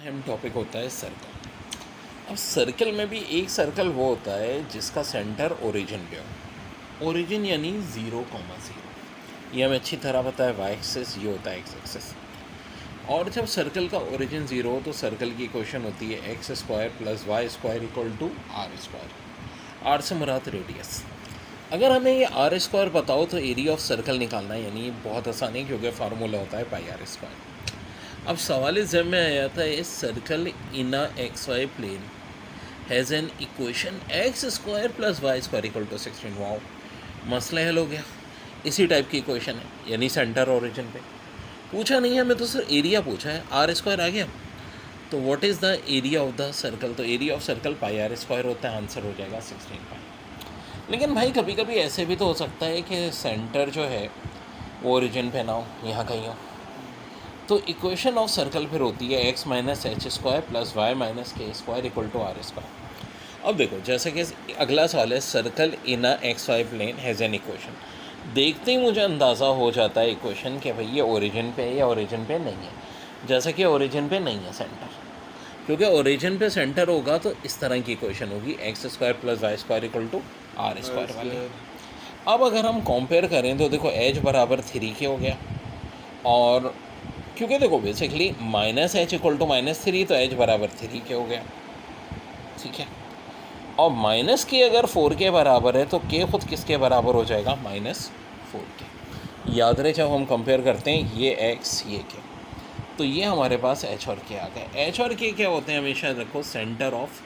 अहम टॉपिक होता है सर्कल। अब सर्कल में भी एक सर्कल वो होता है जिसका सेंटर ओरिजिन पे हो। ओरिजिन यानी 0,0। ये हमें अच्छी तरह पता है, वाई एक्सिस ये होता है एक्स एक्सिस। और जब सर्कल का ओरिजिन 0 हो तो सर्कल की इक्वेशन होती है x square plus y square equal to are square. R से मुराद रेडियस। अगर हमें ये आर स्क्वायर पता हो तो एरिया ऑफ सर्कल निकालना है, यानी बहुत आसान है क्योंकि फार्मूला होता है पाई आर स्क्वायर। अब सवाल इस जब में आया था, इस circle in a x Y plane has an equation x square plus y square equal to 16। Wow, मसला हल हो गया। इसी टाइप की इक्वेशन है, यानी सेंटर ओरिजिन पे पूछा नहीं है हमें, तो सर एरिया पूछा है, आर स्क्वायर आ गया। तो what is the area of the circle? तो area of circle pi R square होता है, आंसर हो जाएगा 16 पाई। लेकिन भाई कभी कभी ऐसे भी तो हो सकता है कि सेंटर जो है वो ओरिजिन पे ना हो, यहाँ कहीं हो। तो इक्वेशन ऑफ सर्कल फिर होती है X minus H square plus Y minus K square equal to are square. अब देखो, जैसे कि अगला सवाल है, circle in a x Y plane has an equation. देखते ही मुझे अंदाज़ा हो जाता है इक्वेशन कि भाई ये ओरिजिन पे है या ओरिजिन पे नहीं है। जैसे कि ओरिजिन पे नहीं है सेंटर, क्योंकि ओरिजिन पे सेंटर होगा तो इस तरह की इक्वेशन होगी x square plus y square equal to are square वाली। अब अगर हम कंपेयर करें तो देखो एच बराबर 3 के हो गया, और क्योंकि देखो basically minus h equal to -3, तो एच बराबर 3 के हो गया, ठीक है। और माइनस के अगर 4 के बराबर है तो के खुद किसके बराबर हो जाएगा? -4 के। याद रहे जब हम कंपेयर करते हैं ये एक्स ये के, तो ये हमारे पास एच और के आ गए। एच और के क्या होते हैं? हमेशा रखो सेंटर ऑफ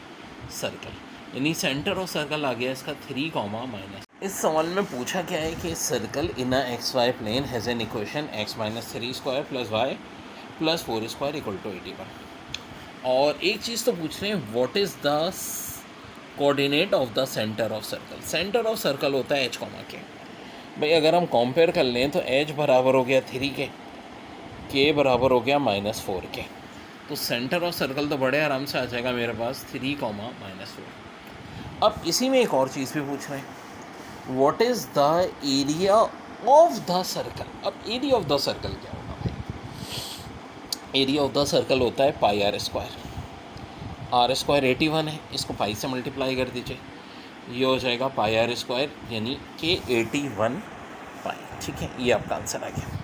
सर्कल, यानी सेंटर ऑफ सर्कल आ गया इसका 3, इस सवाल में पूछा क्या है कि circle in a x Y plane has an equation x minus 3 square plus y plus 4 square equal to 81। और एक चीज़ तो पूछ रहे हैं, what is the coordinate of the centre of circle? Centre of circle होता है एच कॉमा के। भाई अगर हम कंपेयर कर लें तो एच बराबर हो गया 3 के बराबर हो गया -4 के, तो सेंटर ऑफ सर्कल तो बड़े आराम से आ जाएगा मेरे पास 3, -4। अब इसी में एक और चीज़ भी पूछ रहे हैं, what is the area of the circle? अब एरिया ऑफ द सर्कल क्या होगा भाई? एरिया ऑफ द सर्कल होता है पाई आर स्क्वायर। आर स्क्वायर 81 है, इसको पाई से मल्टीप्लाई कर दीजिए, ये हो जाएगा पाई आर स्क्वायर यानी कि 81 पाई, ठीक है। ये आपका आंसर आ गया।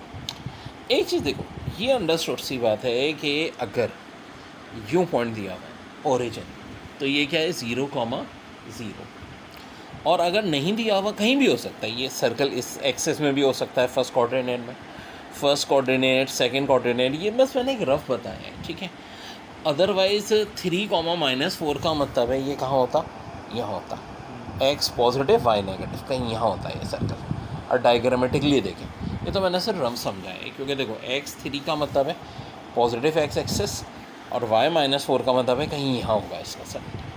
एक चीज़ देखो, ये अंडरस्टूड सी बात है कि अगर यूँ पॉइंट दिया हुआ है ओरिजिन, तो ये क्या है? 0,0। और अगर नहीं दिया हुआ, कहीं भी हो सकता है, ये सर्कल इस एक्सेस में भी हो सकता है, फर्स्ट कोऑर्डिनेट में, फर्स्ट कोऑर्डिनेट, सेकंड कोऑर्डिनेट, ये बस मैंने एक रफ बताया है, ठीक है। अदरवाइज़ 3, -4 का मतलब है ये कहाँ होता? यहाँ होता। एक्स पॉजिटिव वाई नेगेटिव, कहीं यहाँ होता है ये सर्कल। और डायग्रामेटिकली देखें, ये तो मैंने सिर्फ रफ समझाया है, क्योंकि देखो x3 का मतलब है पॉजिटिव एक्स एक्सेस, और y -4 का मतलब है कहीं यहाँ होगा इसका सर्कल।